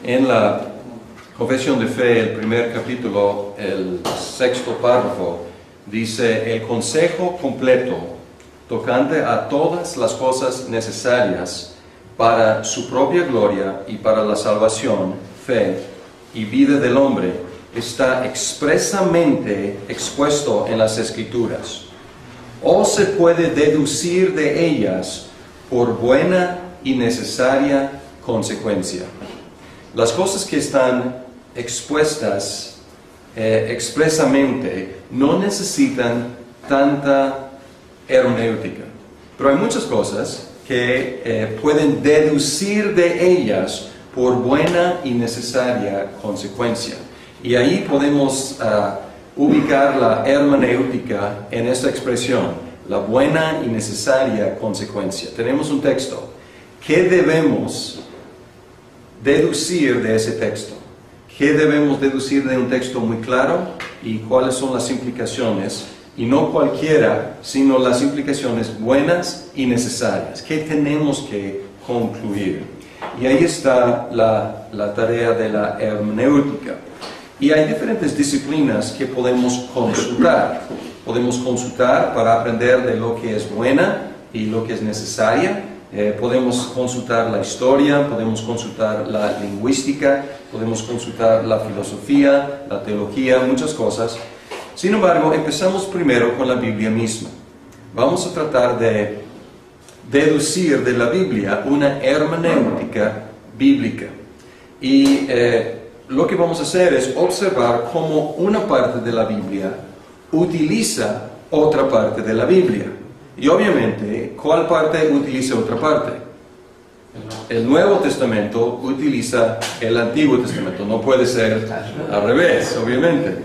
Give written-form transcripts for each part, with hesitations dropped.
En la Confesión de Fe, el primer capítulo, el 6º párrafo, dice: el consejo completo tocante a todas las cosas necesarias para su propia gloria y para la salvación, fe y vida del hombre está expresamente expuesto en las Escrituras, o se puede deducir de ellas por buena y necesaria consecuencia. Las cosas que están expuestas expresamente no necesitan tanta hermenéutica, pero hay muchas cosas que pueden deducir de ellas por buena y necesaria consecuencia. Y ahí podemos ubicar la hermenéutica en esta expresión, la buena y necesaria consecuencia. Tenemos un texto. ¿Qué debemos deducir de ese texto? ¿Qué debemos deducir de un texto muy claro? ¿Y cuáles son las implicaciones? Y no cualquiera, sino las implicaciones buenas y necesarias. ¿Qué tenemos que concluir? Y ahí está la tarea de la hermenéutica. Y hay diferentes disciplinas que podemos consultar. Podemos consultar para aprender de lo que es buena y lo que es necesaria. Podemos consultar la historia, podemos consultar la lingüística, podemos consultar la filosofía, la teología, muchas cosas. Sin embargo, empezamos primero con la Biblia misma. Vamos a tratar de deducir de la Biblia una hermenéutica bíblica. Y lo que vamos a hacer es observar cómo una parte de la Biblia utiliza otra parte de la Biblia. Y obviamente, ¿cuál parte utiliza otra parte? El Nuevo Testamento utiliza el Antiguo Testamento. No puede ser al revés, obviamente,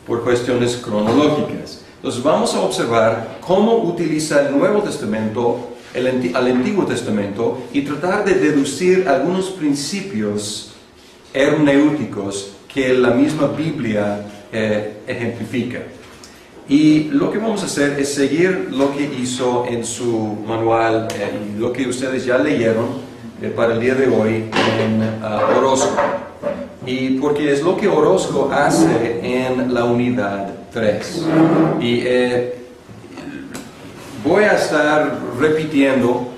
por cuestiones cronológicas. Entonces vamos a observar cómo utiliza el Nuevo Testamento al Antiguo Testamento y tratar de deducir algunos principios hermenéuticos que la misma Biblia ejemplifica. Y lo que vamos a hacer es seguir lo que hizo en su manual y lo que ustedes ya leyeron para el día de hoy en Orozco. Y porque es lo que Orozco hace en la unidad 3. Y voy a estar repitiendo,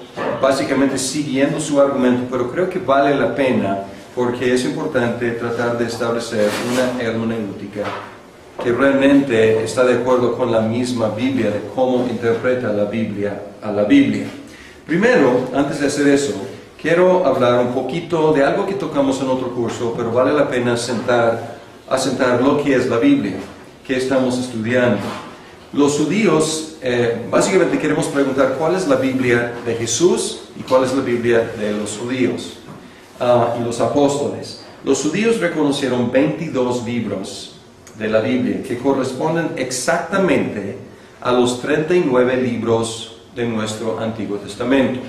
básicamente siguiendo su argumento, pero creo que vale la pena porque es importante tratar de establecer una hermenéutica que realmente está de acuerdo con la misma Biblia, de cómo interpreta la Biblia a la Biblia. Primero, antes de hacer eso, quiero hablar un poquito de algo que tocamos en otro curso, pero vale la pena asentar lo que es la Biblia, que estamos estudiando. Los judíos, básicamente queremos preguntar cuál es la Biblia de Jesús y cuál es la Biblia de los judíos y los apóstoles. Los judíos reconocieron 22 libros de la Biblia que corresponden exactamente a los 39 libros de nuestro Antiguo Testamento.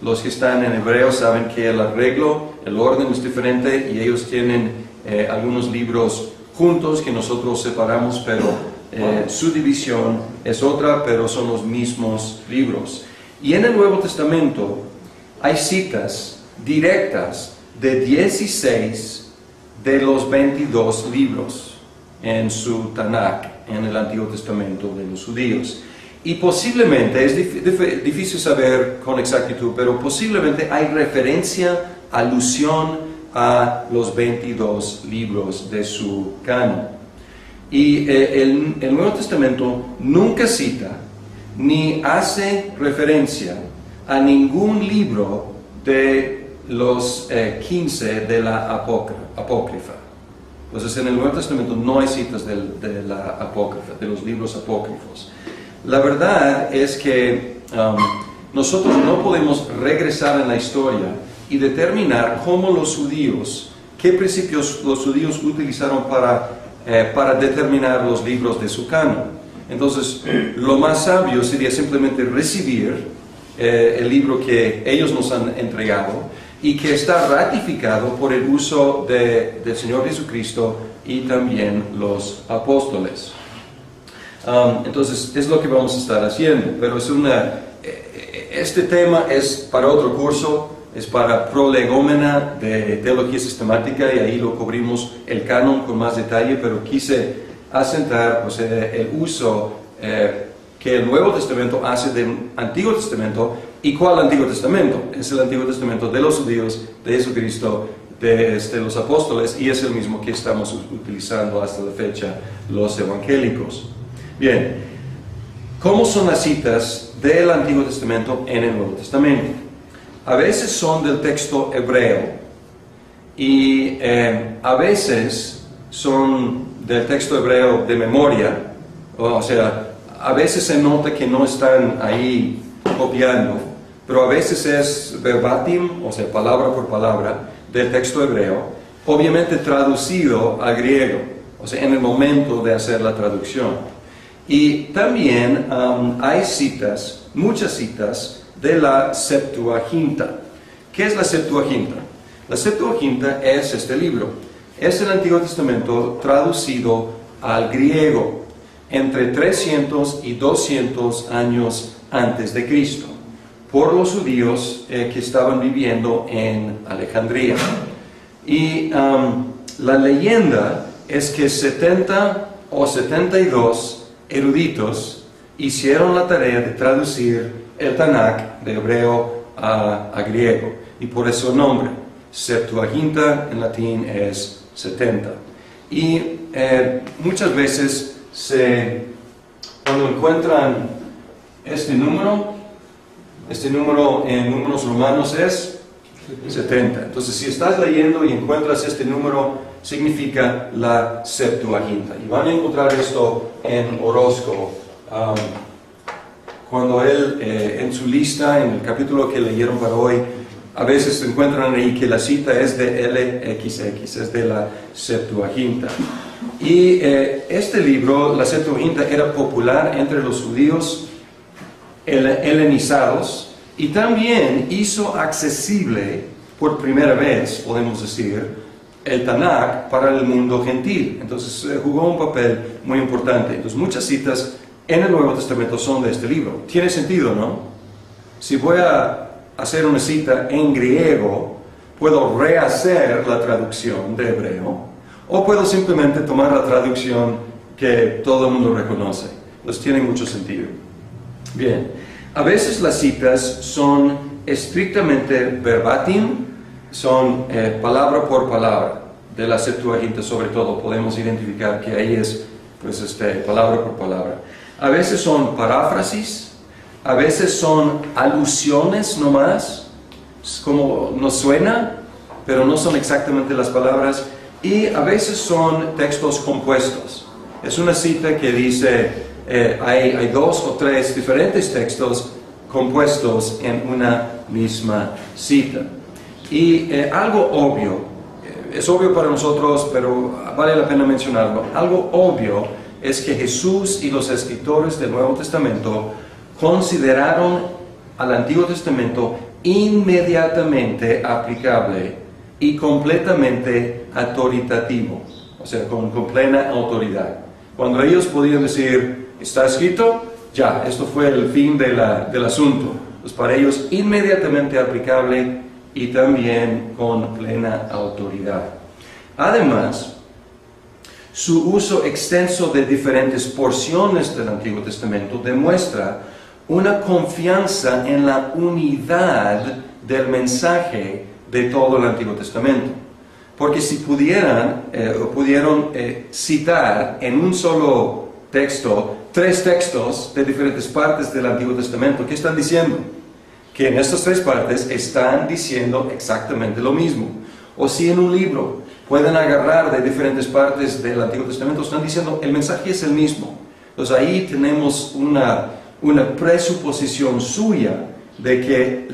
Los que están en hebreo saben que el arreglo, el orden es diferente y ellos tienen algunos libros juntos que nosotros separamos, pero su división es otra, pero son los mismos libros. Y en el Nuevo Testamento hay citas directas de 16 de los 22 libros en su Tanakh, en el Antiguo Testamento de los judíos. Y posiblemente, es difícil saber con exactitud, pero posiblemente hay referencia, alusión a los 22 libros de su canon. Y el Nuevo Testamento nunca cita ni hace referencia a ningún libro de los 15 de la apócrifa. Entonces en el Nuevo Testamento no hay citas de la apócrifa, de los libros apócrifos. La verdad es que nosotros no podemos regresar en la historia y determinar cómo los judíos, qué principios los judíos utilizaron para determinar los libros de su canon. Entonces, lo más sabio sería simplemente recibir el libro que ellos nos han entregado y que está ratificado por el uso del Señor Jesucristo y también los apóstoles. Entonces, es lo que vamos a estar haciendo, pero este tema es para otro curso. es para prolegómena de teología sistemática y ahí lo cubrimos el canon con más detalle, pero quise asentar pues, el uso que el Nuevo Testamento hace del Antiguo Testamento. ¿Y cuál Antiguo Testamento? Es el Antiguo Testamento de los judíos, de Jesucristo, de los apóstoles, y es el mismo que estamos utilizando hasta la fecha los evangélicos. Bien, ¿cómo son las citas del Antiguo Testamento en el Nuevo Testamento? A veces son del texto hebreo y a veces son del texto hebreo de memoria, o sea, a veces se nota que no están ahí copiando, pero a veces es verbatim, o sea, palabra por palabra, del texto hebreo, obviamente traducido al griego, o sea, en el momento de hacer la traducción. Y también hay citas, muchas citas, de la Septuaginta. ¿Qué es la Septuaginta? La Septuaginta es este libro. Es el Antiguo Testamento traducido al griego entre 300 y 200 años antes de Cristo, por los judíos que estaban viviendo en Alejandría. Y la leyenda es que 70 o 72 eruditos hicieron la tarea de traducir el Tanakh de hebreo a griego, y por eso el nombre. Septuaginta en latín es 70. Y muchas veces cuando encuentran este número en números romanos es 70. Entonces, si estás leyendo y encuentras este número, significa la Septuaginta. Y van a encontrar esto en Orozco. Cuando él, en su lista, en el capítulo que leyeron para hoy, a veces se encuentran ahí que la cita es de LXX, es de la Septuaginta. Y este libro, la Septuaginta, era popular entre los judíos helenizados, y también hizo accesible por primera vez, podemos decir, el Tanakh para el mundo gentil. Entonces jugó un papel muy importante. Entonces muchas citas en el Nuevo Testamento son de este libro. Tiene sentido, ¿no? Si voy a hacer una cita en griego, puedo rehacer la traducción de hebreo, o puedo simplemente tomar la traducción que todo el mundo reconoce. Entonces tiene mucho sentido. Bien, a veces las citas son estrictamente verbatim, son palabra por palabra. De la Septuaginta sobre todo podemos identificar que ahí es pues, palabra por palabra. A veces son paráfrasis, a veces son alusiones nomás, como nos suena, pero no son exactamente las palabras, y a veces son textos compuestos. Es una cita que dice, hay dos o tres diferentes textos compuestos en una misma cita. Y algo obvio, es obvio para nosotros, pero vale la pena mencionarlo, algo obvio es que Jesús y los escritores del Nuevo Testamento consideraron al Antiguo Testamento inmediatamente aplicable y completamente autoritativo, o sea, con plena autoridad. Cuando ellos podían decir, está escrito, ya, esto fue el fin del asunto. Pues para ellos inmediatamente aplicable y también con plena autoridad. Además, su uso extenso de diferentes porciones del Antiguo Testamento demuestra una confianza en la unidad del mensaje de todo el Antiguo Testamento. Porque si pudieron citar en un solo texto, tres textos de diferentes partes del Antiguo Testamento, ¿qué están diciendo? Que en estas tres partes están diciendo exactamente lo mismo. O si en un libro pueden agarrar de diferentes partes del Antiguo Testamento, están diciendo el mensaje es el mismo. Entonces ahí tenemos una presuposición suya de que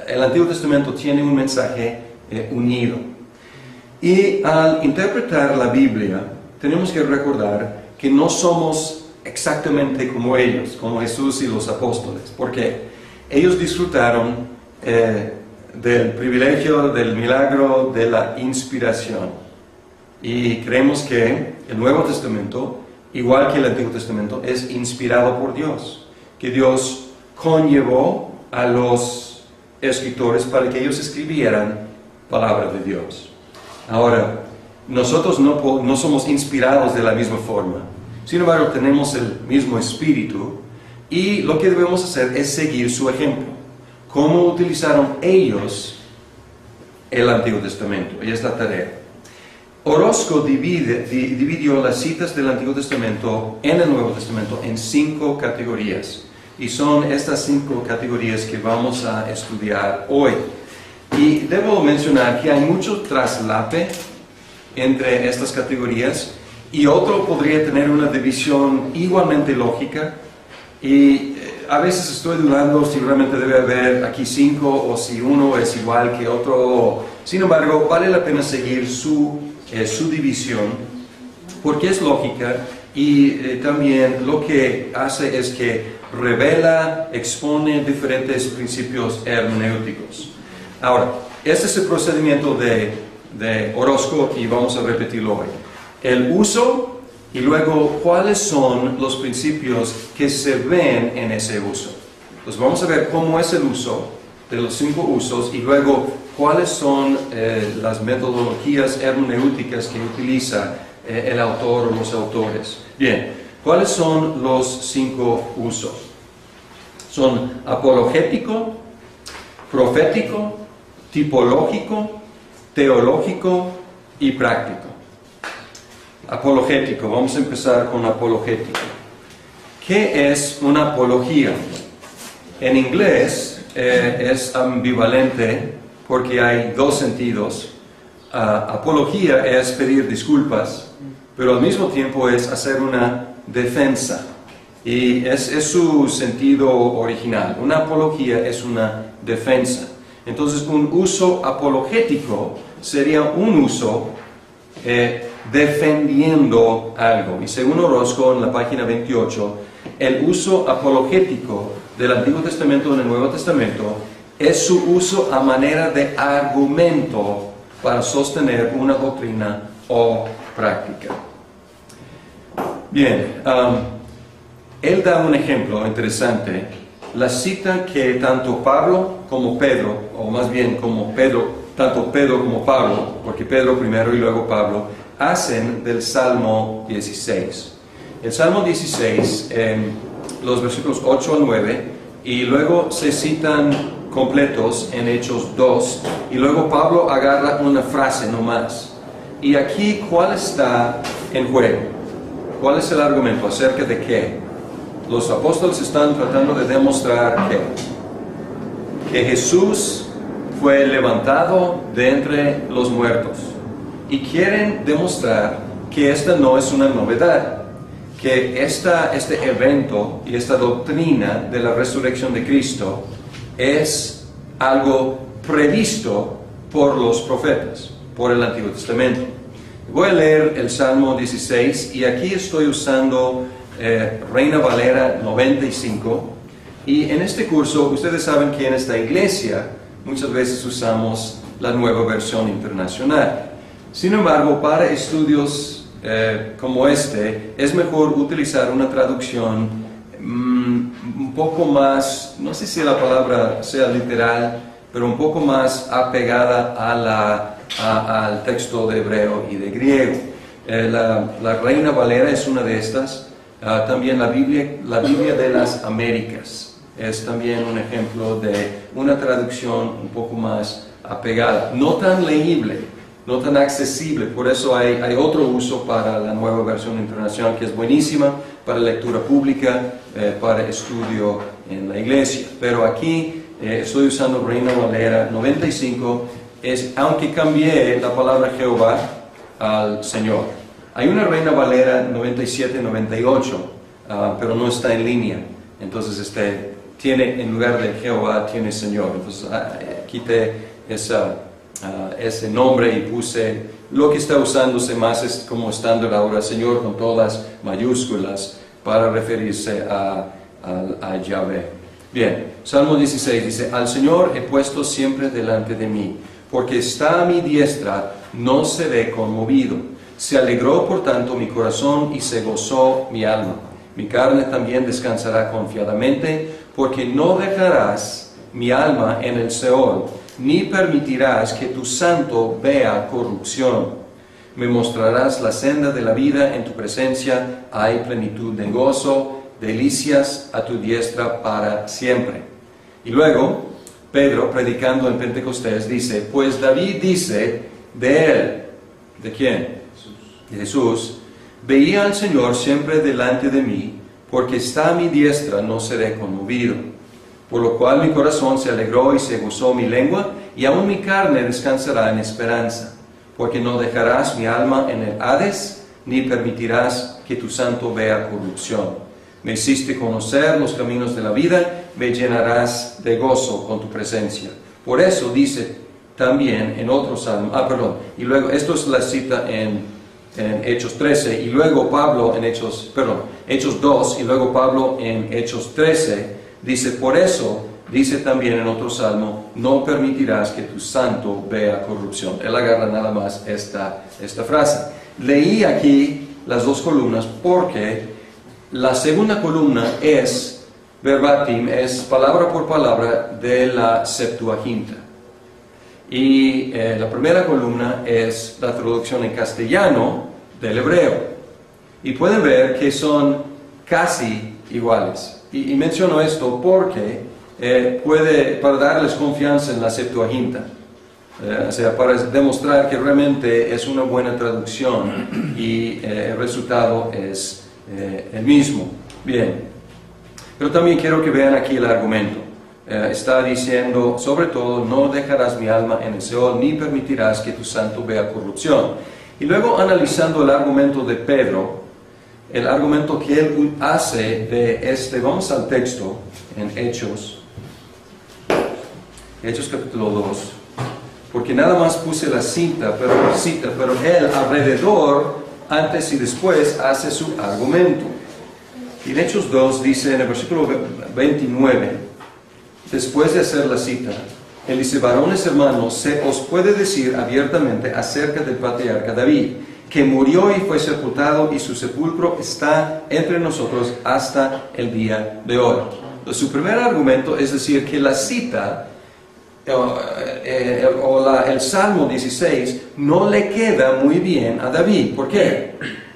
el Antiguo Testamento tiene un mensaje unido. Y al interpretar la Biblia, tenemos que recordar que no somos exactamente como ellos, como Jesús y los apóstoles, porque ellos disfrutaron del privilegio, del milagro, de la inspiración. Y creemos que el Nuevo Testamento, igual que el Antiguo Testamento, es inspirado por Dios. Que Dios conllevó a los escritores para que ellos escribieran palabra de Dios. Ahora, nosotros no somos inspirados de la misma forma. Sin embargo, tenemos el mismo espíritu y lo que debemos hacer es seguir su ejemplo. ¿Cómo utilizaron ellos el Antiguo Testamento? Y esta tarea. Orozco dividió las citas del Antiguo Testamento en el Nuevo Testamento en 5 categorías. Y son estas 5 categorías que vamos a estudiar hoy. Y debo mencionar que hay mucho traslape entre estas categorías y otro podría tener una división igualmente lógica. Y a veces estoy dudando si realmente debe haber aquí 5 o si uno es igual que otro. Sin embargo, vale la pena seguir su división porque es lógica y también lo que hace es que revela, expone diferentes principios hermenéuticos. Ahora, este es el procedimiento de Orozco y vamos a repetirlo hoy. El uso y luego cuáles son los principios que se ven en ese uso. Entonces vamos a ver cómo es el uso de los 5 usos y luego cuáles son las metodologías hermenéuticas que utiliza el autor o los autores. Bien, ¿cuáles son los 5 usos? Son apologético, profético, tipológico, teológico y práctico. Apologético, vamos a empezar con apologético. ¿Qué es una apología? En inglés es ambivalente porque hay 2 sentidos. Apología es pedir disculpas, pero al mismo tiempo es hacer una defensa. Y es su sentido original. Una apología es una defensa. Entonces, un uso apologético sería un uso defendiendo algo. Y según Orozco, en la página 28, el uso apologético del Antiguo Testamento en el Nuevo Testamento es su uso a manera de argumento para sostener una doctrina o práctica. Bien, él da un ejemplo interesante. La cita que tanto Pablo como Pedro, o más bien como tanto Pedro como Pablo, porque Pedro primero y luego Pablo, hacen del Salmo 16. El Salmo 16, los versículos 8 al 9, y luego se citan completos en Hechos 2, y luego Pablo agarra una frase nomás. Y aquí, ¿cuál está en juego? ¿Cuál es el argumento? ¿Acerca de qué? Los apóstoles están tratando de demostrar que Jesús fue levantado de entre los muertos. Y quieren demostrar que esta no es una novedad, que este evento y esta doctrina de la resurrección de Cristo es algo previsto por los profetas, por el Antiguo Testamento. Voy a leer el Salmo 16 y aquí estoy usando Reina Valera 95, y en este curso ustedes saben que en esta iglesia muchas veces usamos la Nueva Versión Internacional. Sin embargo, para estudios como este es mejor utilizar una traducción un poco más, no sé si la palabra sea literal, pero un poco más apegada al texto de hebreo y de griego. La Reina Valera es una de estas. También la Biblia de las Américas es también un ejemplo de una traducción un poco más apegada, no tan leíble, no tan accesible. Por eso hay otro uso para la Nueva Versión Internacional que es buenísima para lectura pública, para estudio en la iglesia. Pero aquí estoy usando Reina Valera 95, aunque cambié la palabra Jehová al Señor. Hay una Reina Valera 97-98, pero no está en línea. Entonces tiene, en lugar de Jehová, tiene Señor. Entonces quité ese nombre y puse lo que está usándose más es como estándar ahora, Señor, con todas mayúsculas para referirse a Yahvé. Bien, Salmo 16 dice: al Señor he puesto siempre delante de mí, porque está a mi diestra, no seré conmovido. Se alegró por tanto mi corazón y se gozó mi alma. Mi carne también descansará confiadamente, porque no dejarás mi alma en el Seol, ni permitirás que tu santo vea corrupción. Me mostrarás la senda de la vida, en tu presencia hay plenitud de gozo, delicias a tu diestra para siempre. Y luego, Pedro, predicando en Pentecostés, dice, pues David dice de él, ¿de quién? De Jesús, veía al Señor siempre delante de mí, porque está a mi diestra, no seré conmovido. Por lo cual mi corazón se alegró y se gozó mi lengua, y aún mi carne descansará en esperanza. Porque no dejarás mi alma en el Hades, ni permitirás que tu santo vea corrupción. Me hiciste conocer los caminos de la vida, me llenarás de gozo con tu presencia. Por eso dice también en otro salmo, y luego, esto es la cita en Hechos 13, y luego Pablo en Hechos 2, y luego Pablo en Hechos 13, dice, por eso, dice también en otro salmo, no permitirás que tu santo vea corrupción. Él agarra nada más esta frase. Leí aquí las dos columnas porque la segunda columna es verbatim, es palabra por palabra de la Septuaginta. Y la primera columna es la traducción en castellano del hebreo. Y pueden ver que son casi iguales. Y menciono esto porque para darles confianza en la Septuaginta. O sea, para demostrar que realmente es una buena traducción y el resultado es el mismo. Bien. Pero también quiero que vean aquí el argumento. Está diciendo, sobre todo, no dejarás mi alma en el Seol, ni permitirás que tu santo vea corrupción. Y luego, analizando el argumento de Pedro, el argumento que él hace de vamos al texto, en Hechos capítulo 2, porque nada más puse la cita, pero él alrededor, antes y después, hace su argumento. Y en Hechos 2 dice en el versículo 29, después de hacer la cita, él dice, varones hermanos, se os puede decir abiertamente acerca del patriarca David, que murió y fue sepultado, y su sepulcro está entre nosotros hasta el día de hoy. Entonces, su primer argumento es decir que la cita, el Salmo 16, no le queda muy bien a David. ¿Por qué?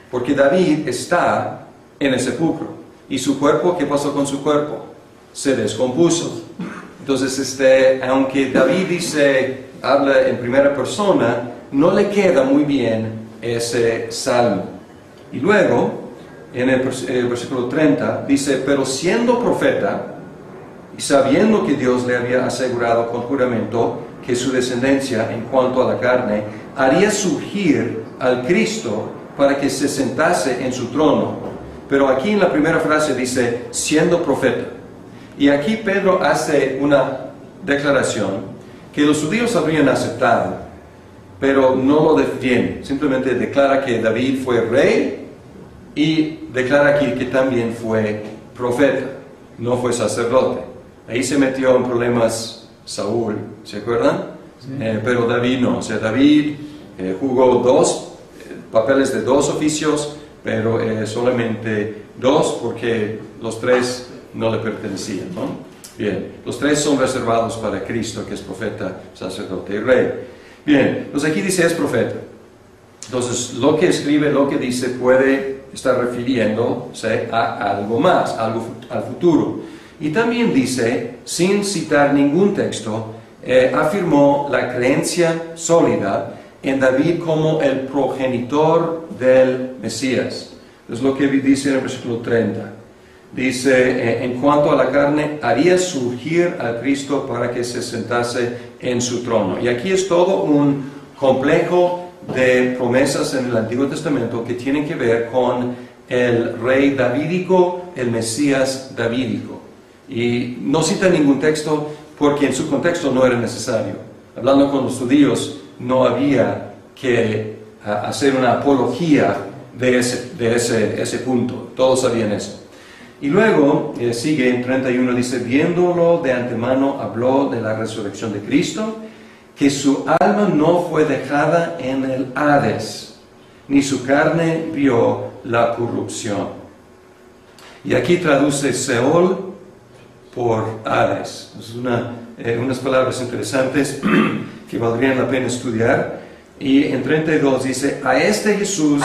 Porque David está en el sepulcro. ¿Y su cuerpo? ¿Qué pasó con su cuerpo? Se descompuso. Entonces, aunque David habla en primera persona, no le queda muy bien ese salmo. Y luego, en el versículo 30, dice, pero siendo profeta, y sabiendo que Dios le había asegurado con juramento que su descendencia, en cuanto a la carne, haría surgir al Cristo para que se sentase en su trono. Pero aquí en la primera frase dice, siendo profeta. Y aquí Pedro hace una declaración que los judíos habrían aceptado, pero no lo defiende. Simplemente declara que David fue rey y declara aquí que también fue profeta, no fue sacerdote. Ahí se metió en problemas Saúl, ¿se acuerdan? Sí. Pero David no. O sea, David jugó dos papeles de dos oficios, pero solamente dos porque los tres no le pertenecían, ¿no? Bien, los tres son reservados para Cristo, que es profeta, sacerdote y rey. Bien, pues aquí dice es profeta. Entonces, lo que escribe, lo que dice, puede estar refiriéndose a algo más, algo al futuro. Y también dice, sin citar ningún texto, afirmó la creencia sólida en David como el progenitor del Mesías. Es lo que dice en el versículo 30. Dice, en cuanto a la carne, haría surgir al Cristo para que se sentase en su trono. Y aquí es todo un complejo de promesas en el Antiguo Testamento que tienen que ver con el rey davídico, el Mesías davídico. Y no cita ningún texto porque en su contexto no era necesario. Hablando con los judíos, no había que hacer una apología de ese punto. Todos sabían eso. Y luego sigue en 31, dice, viéndolo de antemano habló de la resurrección de Cristo, que su alma no fue dejada en el Hades, ni su carne vio la corrupción. Y aquí traduce Seol por Hades. Es una unas palabras interesantes que valdrían la pena estudiar. Y en 32 dice, a este Jesús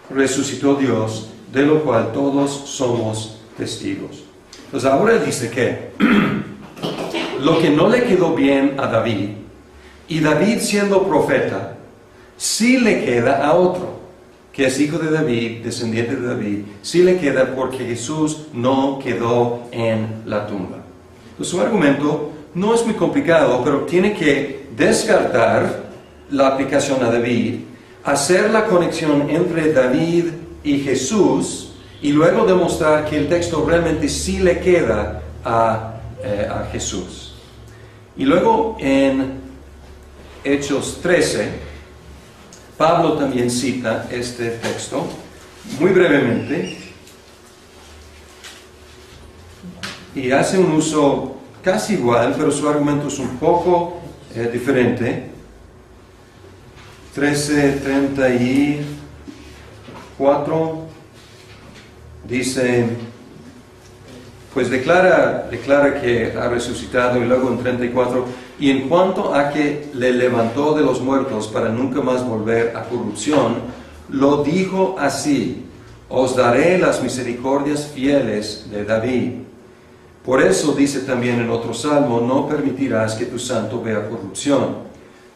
resucitó Dios, de lo cual todos somos testigos. Entonces ahora él dice que lo que no le quedó bien a David, y David siendo profeta, sí le queda a otro, que es hijo de David, descendiente de David, sí le queda porque Jesús no quedó en la tumba. Entonces su argumento no es muy complicado, pero tiene que descartar la aplicación a David, hacer la conexión entre David y Jesús, y luego demostrar que el texto realmente sí le queda a Jesús. Y luego en Hechos 13, Pablo también cita este texto, muy brevemente, y hace un uso casi igual, pero su argumento es un poco diferente. 13:34 dice, pues declara que ha resucitado, y luego en 34, y en cuanto a que le levantó de los muertos para nunca más volver a corrupción, lo dijo así, os daré las misericordias fieles de David. Por eso dice también en otro salmo, no permitirás que tu santo vea corrupción.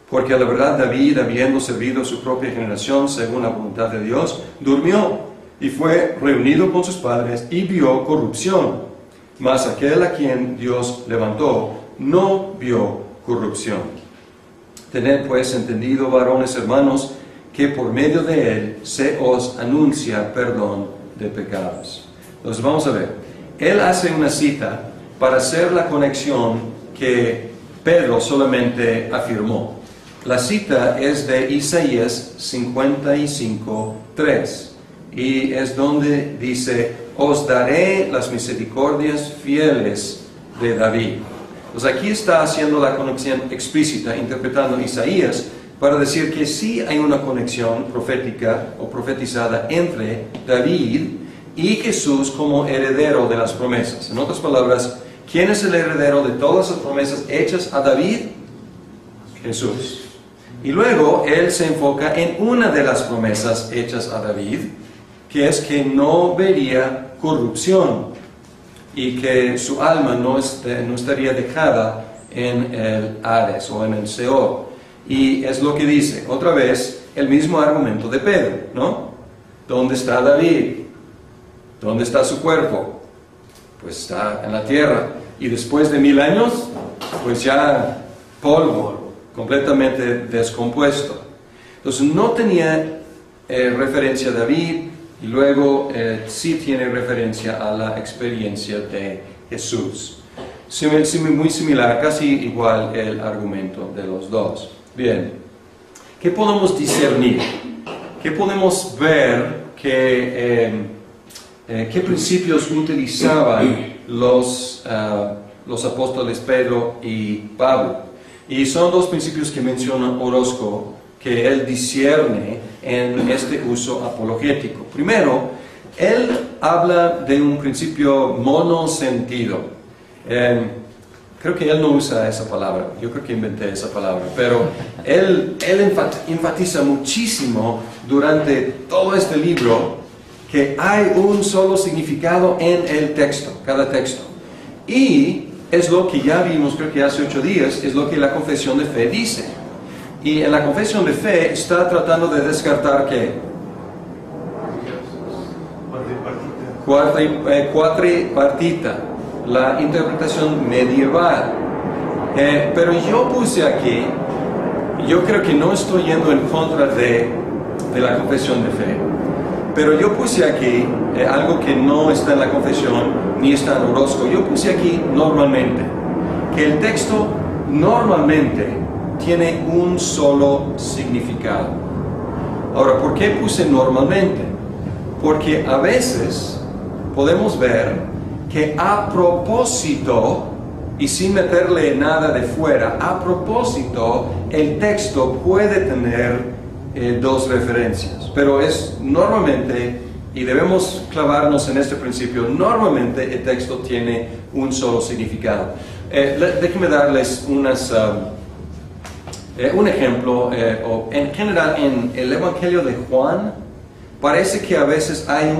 Porque a la verdad David, habiendo servido a su propia generación según la voluntad de Dios, durmió y fue reunido con sus padres y vio corrupción. Mas aquel a quien Dios levantó no vio corrupción. Tened pues entendido, varones hermanos, que por medio de él se os anuncia perdón de pecados. Entonces vamos a ver. Él hace una cita para hacer la conexión que Pedro solamente afirmó. La cita es de Isaías 55:3 y es donde dice, os daré las misericordias fieles de David. Pues aquí está haciendo la conexión explícita, interpretando Isaías, para decir que sí hay una conexión profética o profetizada entre David y Jesús como heredero de las promesas. En otras palabras, ¿quién es el heredero de todas las promesas hechas a David? Jesús. Y luego él se enfoca en una de las promesas hechas a David, que es que no vería corrupción y que su alma no estaría dejada en el Hades o en el Seol. Y es lo que dice, otra vez, el mismo argumento de Pedro, ¿no? ¿Dónde está David? ¿Dónde está su cuerpo? Pues está en la tierra. Y después de 1000 años, pues ya polvo, completamente descompuesto. Entonces no tenía referencia a David, y luego sí tiene referencia a la experiencia de Jesús. Muy similar, casi igual el argumento de los dos. Bien, ¿qué podemos discernir? ¿Qué podemos ver qué principios utilizaban los apóstoles Pedro y Pablo? Y son dos principios que menciona Orozco, que él discierne en este uso apologético. Primero, él habla de un principio monosentido. Creo que él no usa esa palabra, yo creo que inventé esa palabra, pero él enfatiza muchísimo durante todo este libro que hay un solo significado en el texto, cada texto. Y es lo que ya vimos, creo que hace 8 días, es lo que la confesión de fe dice. Y en la confesión de fe está tratando de descartar ¿qué? Cuatripartita, la interpretación medieval. Pero yo puse aquí, yo creo que no estoy yendo en contra de la confesión de fe, pero yo puse aquí algo que no está en la confesión ni está en Orozco. Yo puse aquí normalmente, que el texto normalmente tiene un solo significado. Ahora, ¿por qué puse normalmente? Porque a veces podemos ver que a propósito, y sin meterle nada de fuera, a propósito, el texto puede tener dos referencias, pero es normalmente, y debemos clavarnos en este principio, normalmente el texto tiene un solo significado. Déjenme darles un ejemplo. En general, en el Evangelio de Juan, parece que a veces hay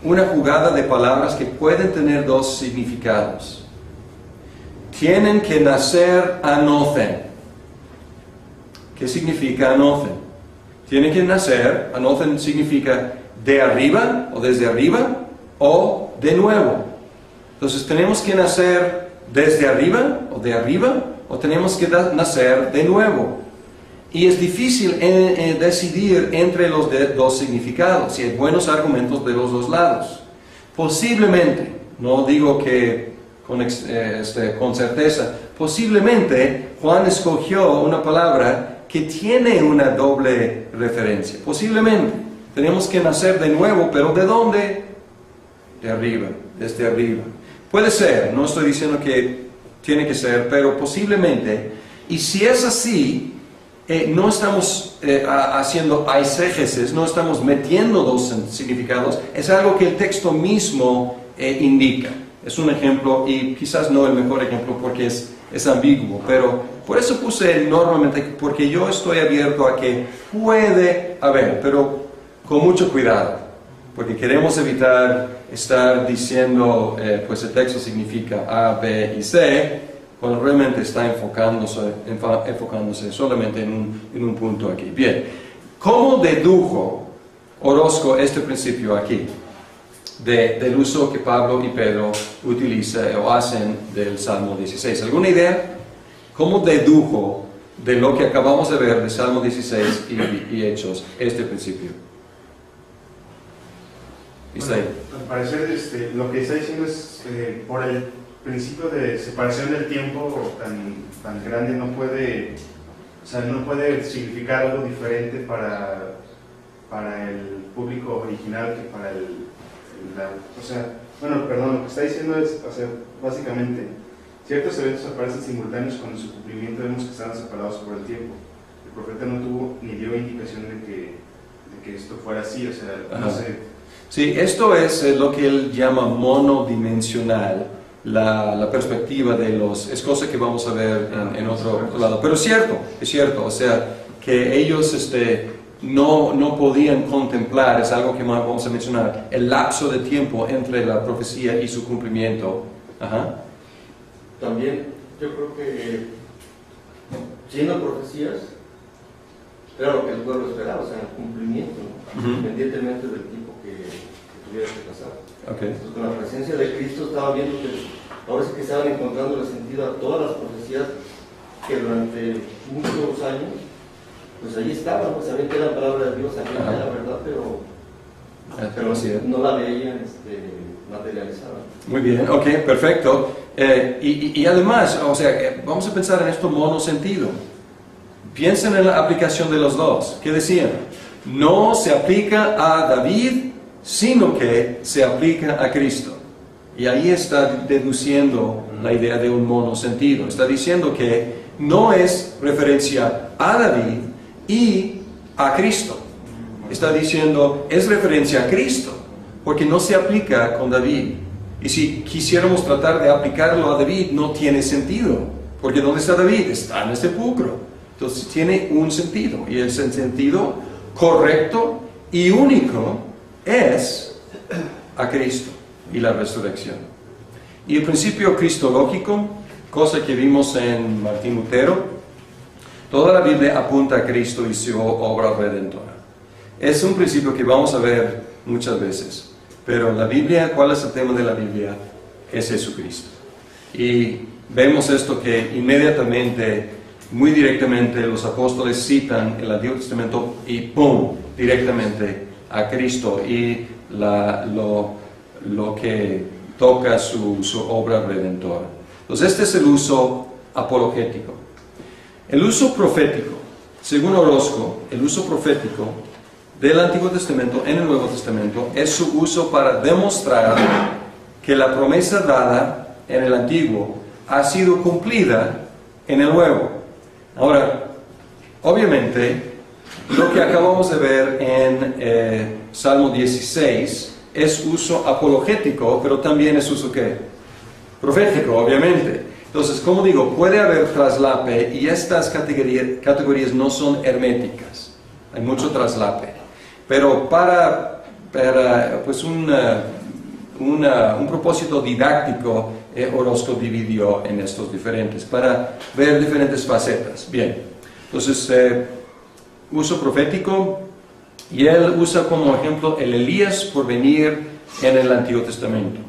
una jugada de palabras que pueden tener dos significados. Tienen que nacer anocen. ¿Qué significa anocen? Tienen que nacer, anocen significa de arriba o desde arriba o de nuevo. Entonces tenemos que nacer desde arriba o tenemos que nacer de nuevo. Y es difícil decidir entre los dos significados, y hay buenos argumentos de los dos lados. Posiblemente, no digo que con certeza, posiblemente Juan escogió una palabra que tiene una doble referencia. Posiblemente, tenemos que nacer de nuevo, pero ¿de dónde? De arriba, desde arriba. Puede ser, no estoy diciendo que tiene que ser, pero posiblemente. Y si es así, no estamos haciendo eisegesis, no estamos metiendo dos significados, es algo que el texto mismo indica. Es un ejemplo, y quizás no el mejor ejemplo porque es ambiguo, pero por eso puse normalmente, porque yo estoy abierto a que puede haber, pero con mucho cuidado, porque queremos evitar estar diciendo, pues el texto significa A, B y C, cuando realmente está enfocándose solamente en un punto aquí. Bien, ¿cómo dedujo Orozco este principio aquí? Del uso que Pablo y Pedro utilizan o hacen del Salmo 16. ¿Alguna idea? ¿Cómo dedujo de lo que acabamos de ver de Salmo 16 y Hechos este principio? Bueno, al parecer lo que está diciendo es por el principio de separación del tiempo tan grande no puede significar algo diferente para el público original que para lo que está diciendo es, básicamente, ciertos eventos aparecen simultáneos cuando su cumplimiento vemos que estaban separados por el tiempo. El profeta no tuvo ni dio indicación de que esto fuera así, no sé. Sí, esto es lo que él llama monodimensional, la perspectiva de es cosa que vamos a ver en otro lado. Pero es cierto, o sea, que ellos no podían contemplar, es algo que más vamos a mencionar, el lapso de tiempo entre la profecía y su cumplimiento. Ajá. También yo creo que siendo profecías era lo que el pueblo esperaba, el cumplimiento, independientemente del tiempo que tuviera que pasar. Okay. Entonces, con la presencia de Cristo estaba viendo que ahora sí que estaban encontrando el sentido a todas las profecías que durante muchos años pues allí estaban, sabían que era palabra de Dios, sabían que era verdad, pero no la veían materializada. Muy bien, ok, perfecto. Y además, vamos a pensar en esto monosentido. Piensen en la aplicación de los dos. ¿Qué decían? No se aplica a David, sino que se aplica a Cristo. Y ahí está deduciendo la idea de un monosentido. Está diciendo que no es referencia a David y a Cristo. Está diciendo, es referencia a Cristo, porque no se aplica con David. Y si quisiéramos tratar de aplicarlo a David, no tiene sentido, porque ¿dónde está David? Está en el sepulcro. Entonces tiene un sentido, y el sentido correcto y único es a Cristo y la resurrección. Y el principio cristológico, cosa que vimos en Martín Lutero, toda la Biblia apunta a Cristo y su obra redentora. Es un principio que vamos a ver muchas veces, pero la Biblia, ¿cuál es el tema de la Biblia? Es Jesucristo. Y vemos esto que inmediatamente, muy directamente, los apóstoles citan el Antiguo Testamento y ¡pum!, directamente a Cristo y lo que toca su obra redentora. Entonces este es el uso apologético. El uso profético, según Orozco, el uso profético del Antiguo Testamento en el Nuevo Testamento es su uso para demostrar que la promesa dada en el Antiguo ha sido cumplida en el Nuevo. Ahora, obviamente, lo que acabamos de ver en Salmo 16 es uso apologético, pero también es uso ¿qué? Profético, obviamente. Entonces, como digo, puede haber traslape y estas categorías no son herméticas. Hay mucho traslape. Pero para pues un propósito didáctico, Orozco dividió en estos diferentes, para ver diferentes facetas. Bien, entonces, uso profético, y él usa como ejemplo el Elías por venir en el Antiguo Testamento.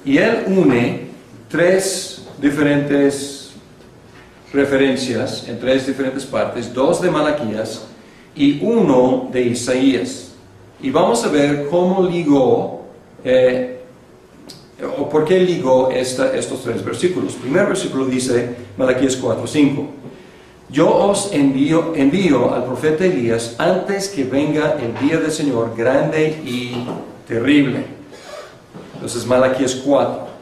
Y él une 3 diferentes referencias en 3 diferentes partes, 2 de Malaquías y 1 de Isaías. Y vamos a ver cómo ligó, o por qué ligó estos 3 versículos. El primer versículo dice, Malaquías 4:5. Yo os envío al profeta Elías antes que venga el día del Señor grande y terrible. Entonces, Malaquías 4.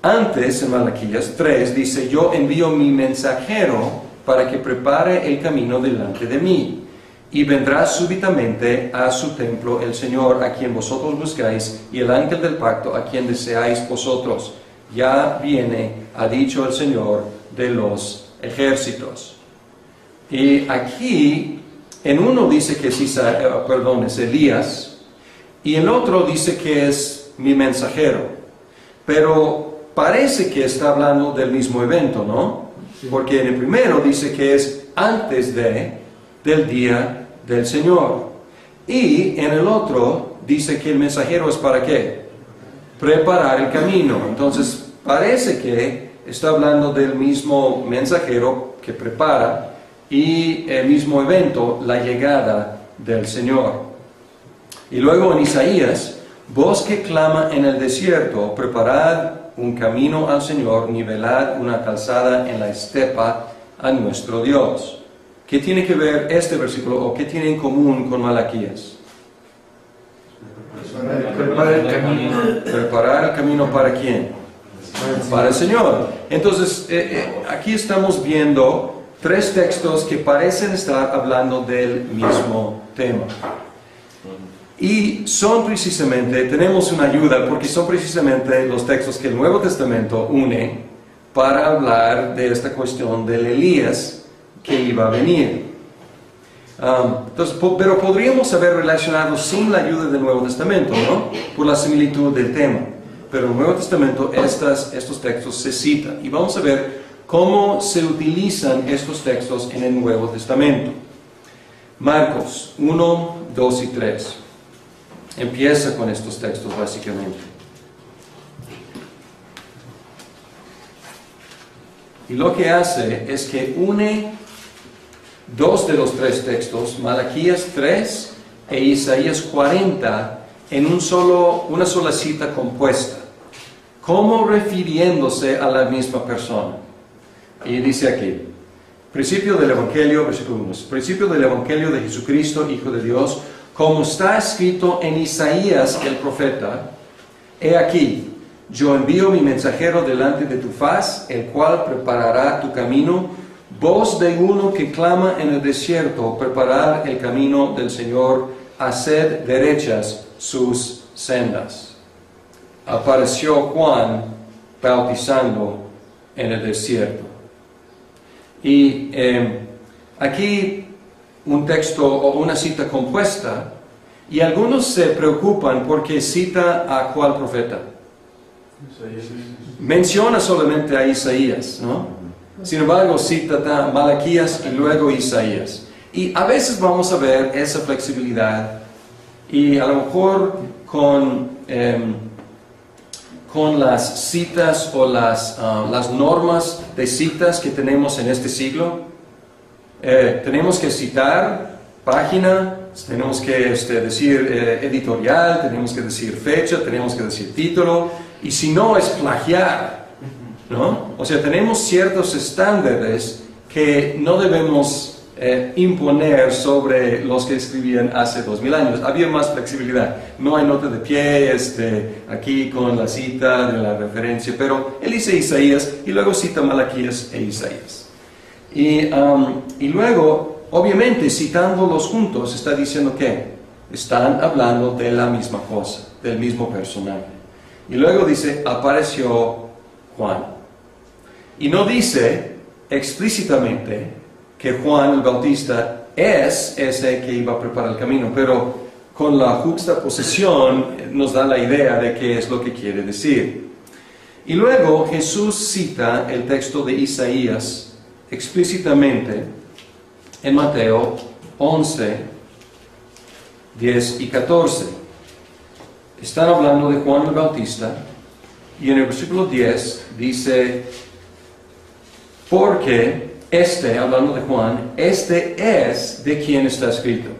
Antes, en Malaquías 3, dice, yo envío mi mensajero para que prepare el camino delante de mí. Y vendrá súbitamente a su templo el Señor a quien vosotros buscáis, y el ángel del pacto a quien deseáis vosotros. Ya viene, ha dicho el Señor de los ejércitos. Y aquí, en uno dice que es Elías, y el otro dice que es mi mensajero. Pero parece que está hablando del mismo evento, ¿no? Porque en el primero dice que es antes del día del Señor. Y en el otro dice que el mensajero es ¿para qué? Preparar el camino. Entonces, parece que está hablando del mismo mensajero que prepara, y el mismo evento, la llegada del Señor. Y luego en Isaías, voz que clama en el desierto, preparad un camino al Señor, nivelad una calzada en la estepa a nuestro Dios. ¿Qué tiene que ver este versículo, o qué tiene en común con Malaquías? Preparar el camino. ¿Preparar el camino para quién? Para el Señor. Entonces, aquí estamos viendo 3 textos que parecen estar hablando del mismo tema. Y son precisamente, tenemos una ayuda, porque son precisamente los textos que el Nuevo Testamento une para hablar de esta cuestión del Elías que iba a venir. Pero podríamos haber relacionado sin la ayuda del Nuevo Testamento, ¿no? Por la similitud del tema. Pero en el Nuevo Testamento estos textos se citan. Y vamos a ver cómo se utilizan estos textos en el Nuevo Testamento. Marcos 1, 2 y 3. Empieza con estos textos básicamente. Y lo que hace es que une 2 de los 3 textos, Malaquías 3 e Isaías 40, en una sola cita compuesta, como refiriéndose a la misma persona. Y dice aquí, principio del Evangelio, versículo 1, principio del Evangelio de Jesucristo, Hijo de Dios, como está escrito en Isaías el profeta, he aquí, yo envío mi mensajero delante de tu faz, el cual preparará tu camino, voz de uno que clama en el desierto, preparad el camino del Señor, haced derechas sus sendas. Apareció Juan bautizando en el desierto. Y aquí un texto o una cita compuesta, y algunos se preocupan porque cita a ¿cuál profeta? Menciona solamente a Isaías, ¿no? Sin embargo, cita a Malaquías y luego Isaías. Y a veces vamos a ver esa flexibilidad, y a lo mejor con las citas o las normas de citas que tenemos en este siglo, tenemos que citar página, tenemos que decir editorial, tenemos que decir fecha, tenemos que decir título, y si no es plagiar, ¿no? O sea, tenemos ciertos estándares que no debemos imponer sobre los que escribían hace 2000 años. Había más flexibilidad, no hay nota de pie aquí con la cita de la referencia, pero él dice Isaías y luego cita Malaquías e Isaías. Y luego, obviamente, citándolos juntos, está diciendo que están hablando de la misma cosa, del mismo personaje. Y luego dice, apareció Juan. Y no dice explícitamente que Juan el Bautista es ese que iba a preparar el camino, pero con la juxtaposición nos da la idea de qué es lo que quiere decir. Y luego Jesús cita el texto de Isaías explícitamente en Mateo 11, 10 y 14. Están hablando de Juan el Bautista y en el versículo 10 dice: porque hablando de Juan, es de quien está escrito: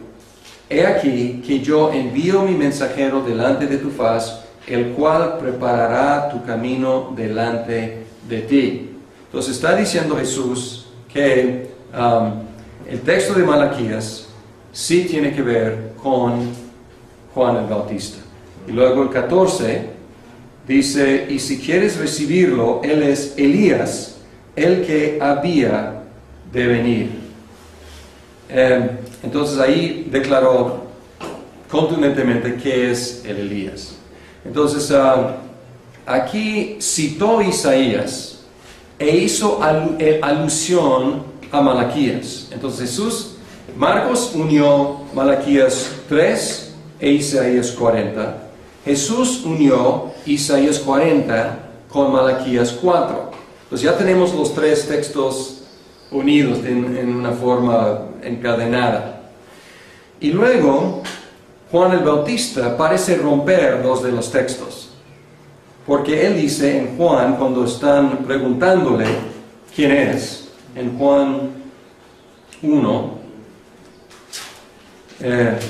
he aquí que yo envío mi mensajero delante de tu faz, el cual preparará tu camino delante de ti. Entonces está diciendo Jesús que el texto de Malaquías sí tiene que ver con Juan el Bautista. Y luego el 14 dice: y si quieres recibirlo, él es Elías, el que había de venir. Entonces ahí declaró contundentemente que es el Elías. Entonces aquí citó Isaías e hizo alusión a Malaquías. Entonces Marcos unió Malaquías 3 e Isaías 40. Jesús unió Isaías 40 con Malaquías 4. Entonces ya tenemos los tres textos unidos en una forma encadenada. Y luego Juan el Bautista parece romper dos de los textos, porque él dice en Juan, cuando están preguntándole quién es, en Juan 1,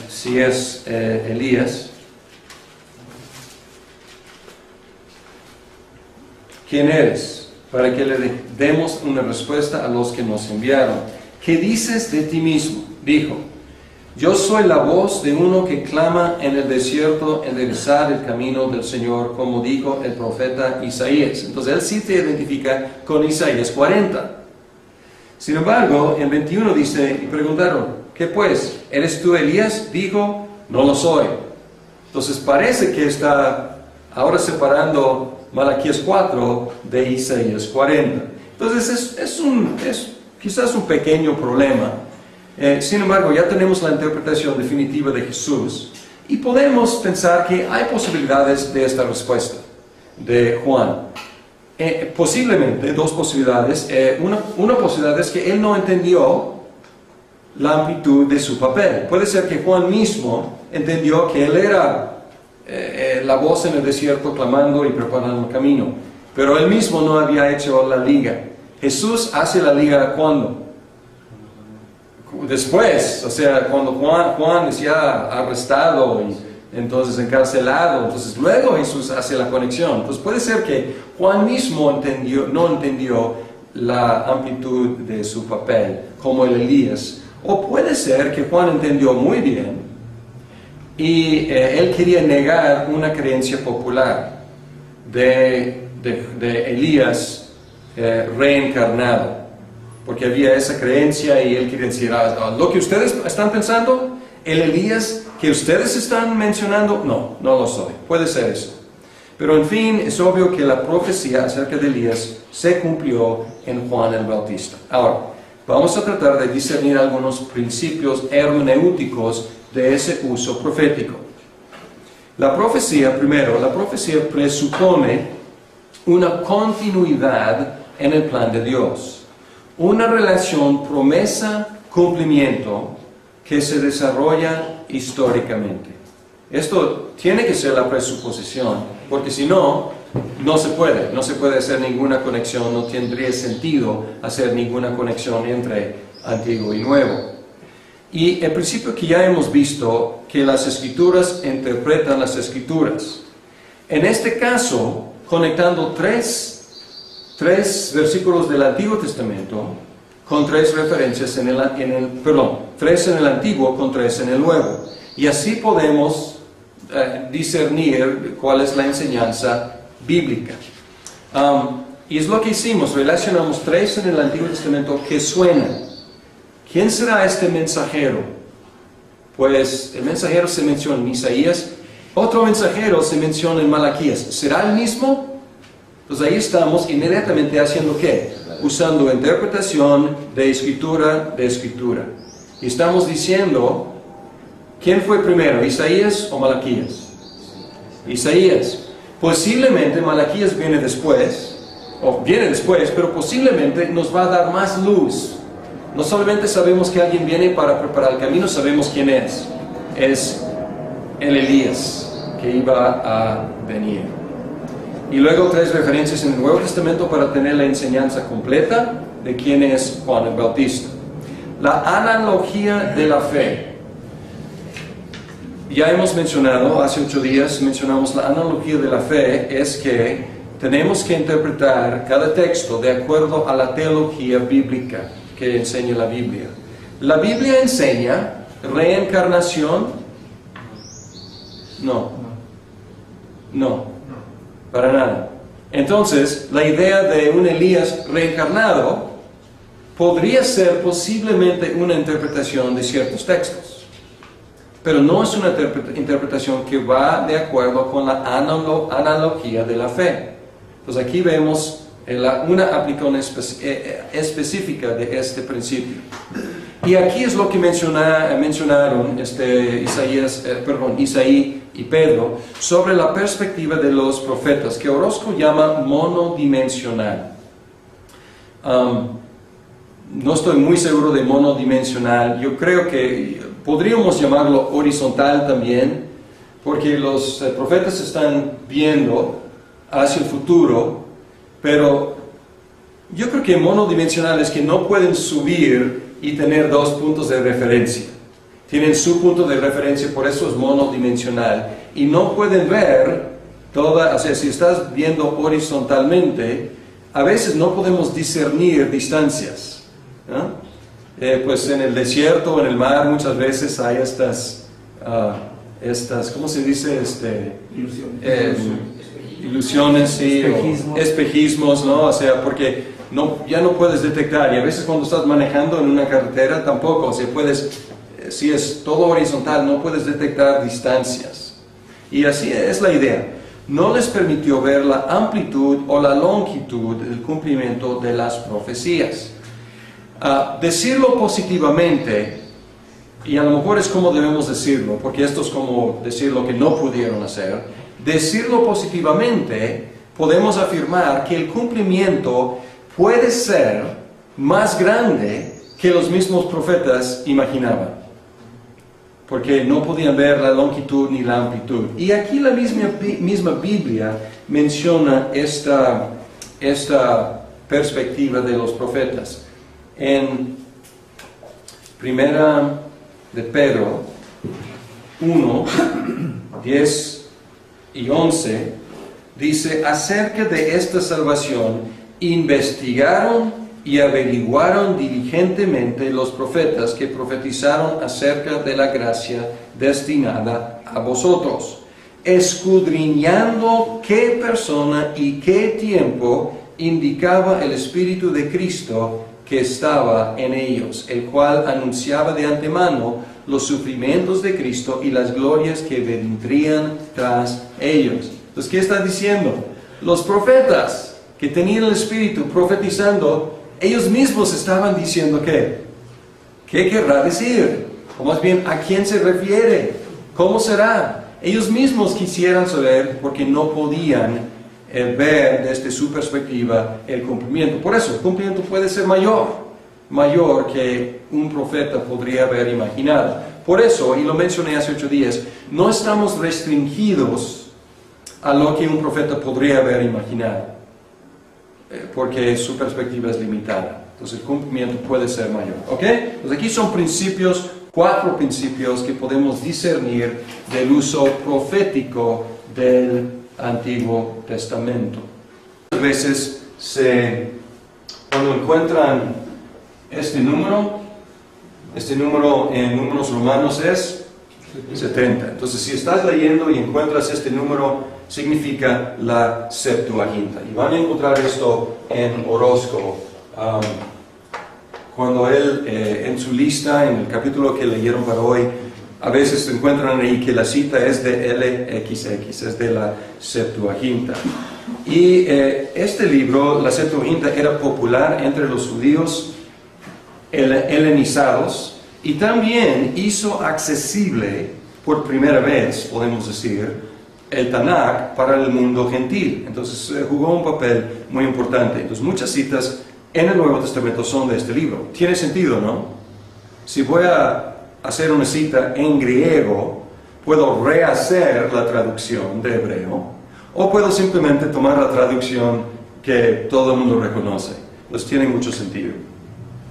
si es Elías, ¿quién eres? Para que le demos una respuesta a los que nos enviaron. ¿Qué dices de ti mismo? Dijo: yo soy la voz de uno que clama en el desierto, enderezar el camino del Señor, como dijo el profeta Isaías. Entonces él sí te identifica con Isaías 40. Sin embargo, en 21 dice, y preguntaron: ¿qué pues? ¿Eres tú Elías? Dijo: no lo soy. Entonces parece que está ahora separando Malaquías 4 de Isaías 40. Entonces es quizás un pequeño problema. Sin embargo, ya tenemos la interpretación definitiva de Jesús y podemos pensar que hay posibilidades de esta respuesta de Juan. Posiblemente dos posibilidades. Una posibilidad es que él no entendió la amplitud de su papel. Puede ser que Juan mismo entendió que él era la voz en el desierto clamando y preparando el camino, pero él mismo no había hecho la liga. Jesús hace la liga ¿cuándo? Después, o sea, cuando Juan es ya arrestado y entonces encarcelado, entonces luego Jesús hace la conexión. Entonces puede ser que Juan mismo no entendió la amplitud de su papel como el Elías, o puede ser que Juan entendió muy bien y él quería negar una creencia popular de Elías reencarnado, porque había esa creencia y él quería decir: lo que ustedes están pensando, el Elías que ustedes están mencionando, no lo soy. Puede ser eso. Pero en fin, es obvio que la profecía acerca de Elías se cumplió en Juan el Bautista. Ahora, vamos a tratar de discernir algunos principios hermenéuticos de ese uso profético. La profecía presupone una continuidad en el plan de Dios, una relación promesa-cumplimiento que se desarrolla históricamente. Esto tiene que ser la presuposición, porque si no se puede hacer ninguna conexión, no tendría sentido hacer ninguna conexión entre Antiguo y Nuevo. Y el principio que ya hemos visto, que las Escrituras interpretan las Escrituras. En este caso, conectando tres versículos del Antiguo Testamento con tres referencias tres en el Antiguo con tres en el Nuevo. Y así podemos discernir cuál es la enseñanza bíblica. Y es lo que hicimos, relacionamos tres en el Antiguo Testamento que suenan. ¿Quién será este mensajero? Pues el mensajero se menciona en Isaías, otro mensajero se menciona en Malaquías. ¿Será el mismo? Entonces ahí estamos inmediatamente haciendo ¿qué? Usando interpretación de escritura. Y estamos diciendo, ¿quién fue primero, Isaías o Malaquías? Isaías. Posiblemente Malaquías viene después, pero posiblemente nos va a dar más luz. No solamente sabemos que alguien viene para preparar el camino, sabemos quién es. Es el Elías que iba a venir. Y luego 3 referencias en el Nuevo Testamento para tener la enseñanza completa de quién es Juan el Bautista. La analogía de la fe. Ya hemos mencionado, hace 8 días mencionamos la analogía de la fe, es que tenemos que interpretar cada texto de acuerdo a la teología bíblica que enseña la Biblia. ¿La Biblia enseña reencarnación? No, para nada. Entonces, la idea de un Elías reencarnado podría ser posiblemente una interpretación de ciertos textos. Pero no es una interpretación que va de acuerdo con la analogía de la fe. Entonces aquí vemos una aplicación específica de este principio. Y aquí es lo que mencionaron Isaí y Pedro sobre la perspectiva de los profetas, que Orozco llama monodimensional. No estoy muy seguro de monodimensional. Yo creo que podríamos llamarlo horizontal también, porque los profetas están viendo hacia el futuro, pero yo creo que monodimensional es que no pueden subir y tener 2 puntos de referencia. Tienen su punto de referencia, por eso es monodimensional. Y no pueden ver o sea, si estás viendo horizontalmente, a veces no podemos discernir distancias, ¿no? Pues en el desierto o en el mar muchas veces hay estas ¿cómo se dice? Ilusiones, sí, espejismos, ¿no? O sea, porque ya no puedes detectar, y a veces cuando estás manejando en una carretera tampoco, o sea, si es todo horizontal, no puedes detectar distancias. Y así es la idea. No les permitió ver la amplitud o la longitud del cumplimiento de las profecías. Decirlo positivamente, y a lo mejor es como debemos decirlo, porque esto es como decir lo que no pudieron hacer. Decirlo positivamente, podemos afirmar que el cumplimiento puede ser más grande que los mismos profetas imaginaban, porque no podían ver la longitud ni la amplitud. Y aquí la misma Biblia menciona esta perspectiva de los profetas. En Primera de Pedro 1, 10 y 11, dice: acerca de esta salvación investigaron y averiguaron diligentemente los profetas que profetizaron acerca de la gracia destinada a vosotros, escudriñando qué persona y qué tiempo indicaba el Espíritu de Cristo que estaba en ellos, el cual anunciaba de antemano los sufrimientos de Cristo y las glorias que vendrían tras ellos. Entonces, ¿qué está diciendo? Los profetas que tenían el Espíritu profetizando, ellos mismos estaban diciendo ¿qué querrá decir? O más bien, ¿a quién se refiere? ¿Cómo será? Ellos mismos quisieran saber, porque no podían ver desde su perspectiva el cumplimiento. Por eso el cumplimiento puede ser mayor que un profeta podría haber imaginado. Por eso, y lo mencioné hace 8 días, no estamos restringidos a lo que un profeta podría haber imaginado, porque su perspectiva es limitada. Entonces el cumplimiento puede ser mayor. ¿Ok? Entonces aquí son 4 principios que podemos discernir del uso profético del Antiguo Testamento. A veces cuando encuentran este número en números romanos es 70. Entonces, si estás leyendo y encuentras este número, significa la Septuaginta. Y van a encontrar esto en Orozco. Cuando él, en su lista, en el capítulo que leyeron para hoy, A veces se encuentran ahí que la cita es de LXX, es de la Septuaginta. Y este libro, la Septuaginta, era popular entre los judíos helenizados y también hizo accesible por primera vez, podemos decir, el Tanakh para el mundo gentil. Entonces jugó un papel muy importante. Entonces muchas citas en el Nuevo Testamento son de este libro. Tiene sentido, ¿no? Si voy a hacer una cita en griego, puedo rehacer la traducción de hebreo, o puedo simplemente tomar la traducción que todo el mundo reconoce. Pues tiene mucho sentido.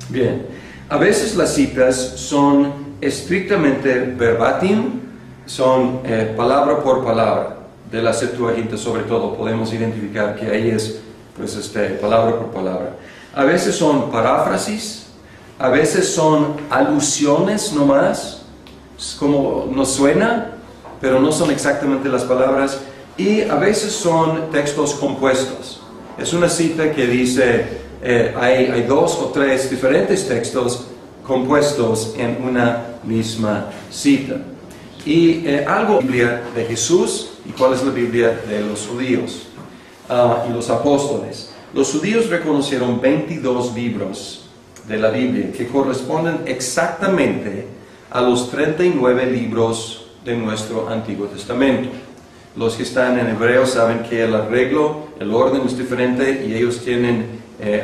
Bien, a veces las citas son estrictamente verbatim, son palabra por palabra. De la Septuaginta sobre todo podemos identificar que ahí es pues, palabra por palabra. A veces son paráfrasis, a veces son alusiones nomás, como nos suena, pero no son exactamente las palabras, y a veces son textos compuestos. Es una cita que dice, hay 2 o 3 diferentes textos compuestos en una misma cita. Y algo de la Biblia de Jesús, y cuál es la Biblia de los judíos y los apóstoles. Los judíos reconocieron 22 libros de la Biblia que corresponden exactamente a los 39 libros de nuestro Antiguo Testamento. Los que están en hebreo saben que el arreglo, el orden es diferente y ellos tienen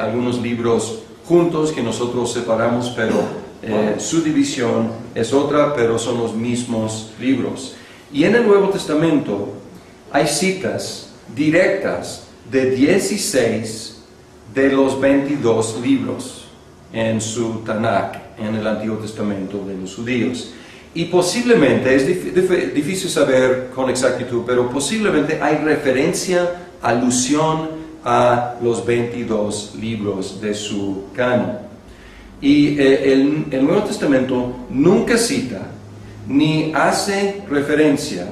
algunos libros juntos que nosotros separamos, pero su división es otra, pero son los mismos libros. Y en el Nuevo Testamento hay citas directas de 16 de los 22 libros en su Tanakh, en el Antiguo Testamento de los judíos. Y posiblemente, es difícil saber con exactitud, pero posiblemente hay referencia, alusión a los 22 libros de su canon. Y el Nuevo Testamento nunca cita ni hace referencia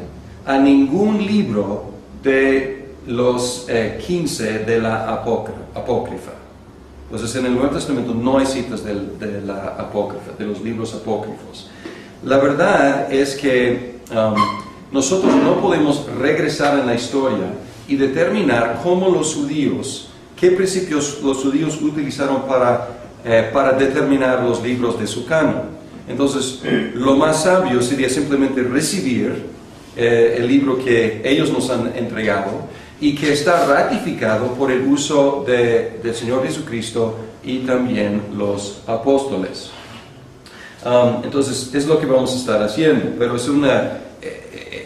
a ningún libro de los 15 de la apócrifa. Entonces en el Nuevo Testamento no hay citas de la apócrifa, de los libros apócrifos. La verdad es que nosotros no podemos regresar en la historia y determinar cómo los judíos, qué principios los judíos utilizaron para determinar los libros de su canon. Entonces, lo más sabio sería simplemente recibir el libro que ellos nos han entregado y que está ratificado por el uso del Señor Jesucristo y también los apóstoles. Entonces, es lo que vamos a estar haciendo, pero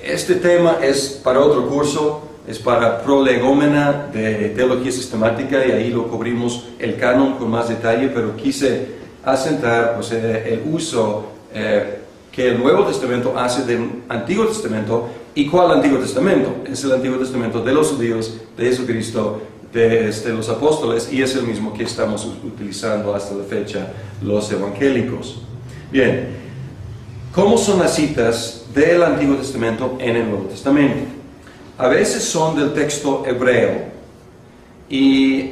este tema es para otro curso, es para prolegómena de teología sistemática y ahí lo cubrimos el canon con más detalle, pero quise asentar pues, el uso que el Nuevo Testamento hace del Antiguo Testamento. ¿Y cuál Antiguo Testamento? Es el Antiguo Testamento de los judíos, de Jesucristo, de los apóstoles, y es el mismo que estamos utilizando hasta la fecha los evangélicos. Bien, ¿cómo son las citas del Antiguo Testamento en el Nuevo Testamento? A veces son del texto hebreo y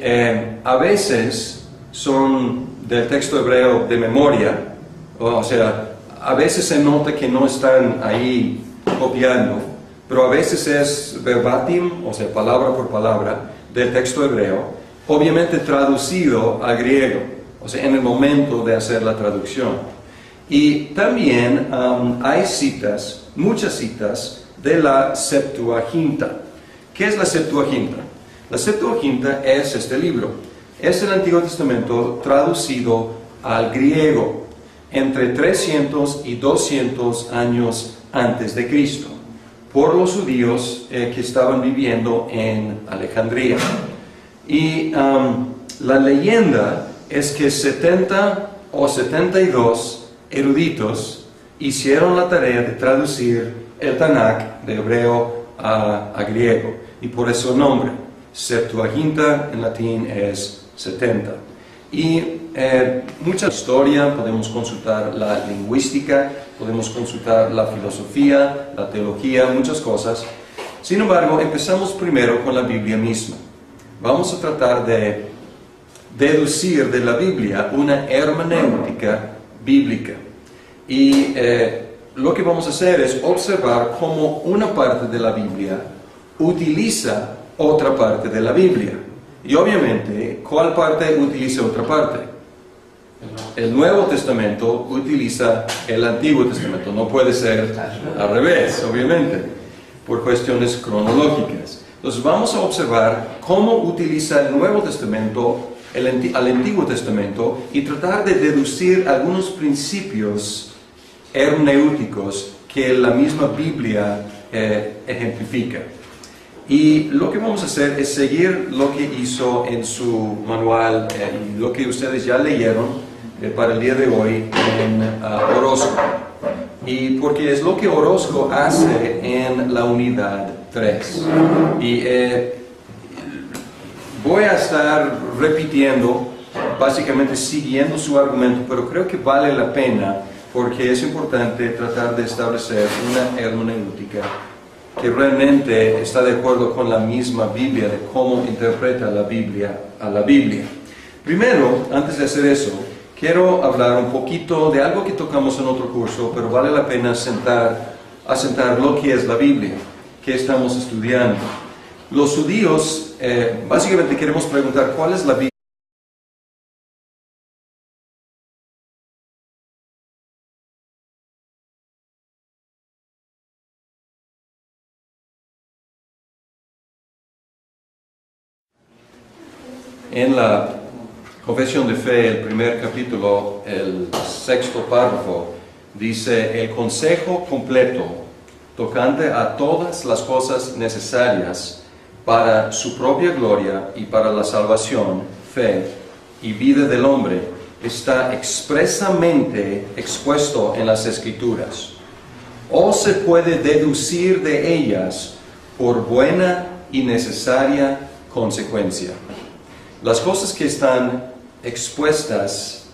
a veces son del texto hebreo de memoria, o sea, a veces se nota que no están ahí copiando, pero a veces es verbatim, o sea, palabra por palabra, del texto hebreo, obviamente traducido al griego, o sea, en el momento de hacer la traducción. Y también hay citas, muchas citas, de la Septuaginta. ¿Qué es la Septuaginta? La Septuaginta es este libro. Es el Antiguo Testamento traducido al griego entre 300 y 200 años antes de Cristo por los judíos que estaban viviendo en Alejandría. Y la leyenda es que 70 o 72 eruditos hicieron la tarea de traducir el Tanakh de hebreo a griego, y por eso el nombre. Septuaginta en latín es 70. Y mucha historia, podemos consultar la lingüística, podemos consultar la filosofía, la teología, muchas cosas. Sin embargo, empezamos primero con la Biblia misma. Vamos a tratar de deducir de la Biblia una hermenéutica bíblica. Y lo que vamos a hacer es observar cómo una parte de la Biblia utiliza otra parte de la Biblia. Y obviamente, ¿cuál parte utiliza otra parte? El Nuevo Testamento utiliza el Antiguo Testamento. No puede ser al revés, obviamente, por cuestiones cronológicas. Entonces vamos a observar cómo utiliza el Nuevo Testamento al Antiguo Testamento y tratar de deducir algunos principios hermenéuticos que la misma Biblia ejemplifica. Y lo que vamos a hacer es seguir lo que hizo en su manual y lo que ustedes ya leyeron para el día de hoy en Orozco. Y porque es lo que Orozco hace en la unidad 3. Y voy a estar repitiendo, básicamente siguiendo su argumento, pero creo que vale la pena porque es importante tratar de establecer una hermenéutica que realmente está de acuerdo con la misma Biblia, de cómo interpreta la Biblia a la Biblia. Primero, antes de hacer eso, quiero hablar un poquito de algo que tocamos en otro curso, pero vale la pena asentar lo que es la Biblia, que estamos estudiando. Los judíos, básicamente queremos preguntar cuál es la Biblia. En la Confesión de Fe, el primer capítulo, el 6º párrafo, dice: el consejo completo tocante a todas las cosas necesarias para su propia gloria y para la salvación, fe y vida del hombre está expresamente expuesto en las Escrituras, o se puede deducir de ellas por buena y necesaria consecuencia. Las cosas que están expuestas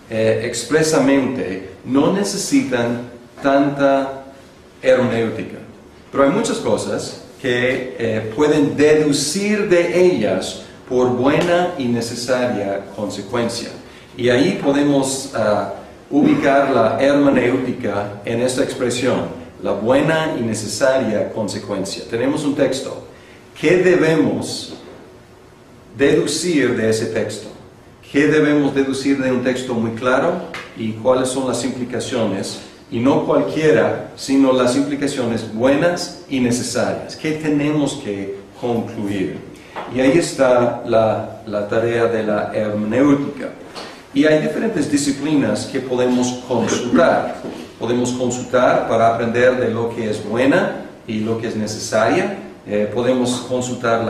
expresamente no necesitan tanta hermenéutica, pero hay muchas cosas que pueden deducir de ellas por buena y necesaria consecuencia. Y ahí podemos ubicar la hermenéutica en esta expresión, la buena y necesaria consecuencia. Tenemos un texto. ¿Qué debemos deducir de ese texto? ¿Qué debemos deducir de un texto muy claro? ¿Y cuáles son las implicaciones? Y no cualquiera, sino las implicaciones buenas y necesarias. ¿Qué tenemos que concluir? Y ahí está la tarea de la hermenéutica. Y hay diferentes disciplinas que podemos consultar. Podemos consultar para aprender de lo que es buena y lo que es necesaria. Podemos consultar la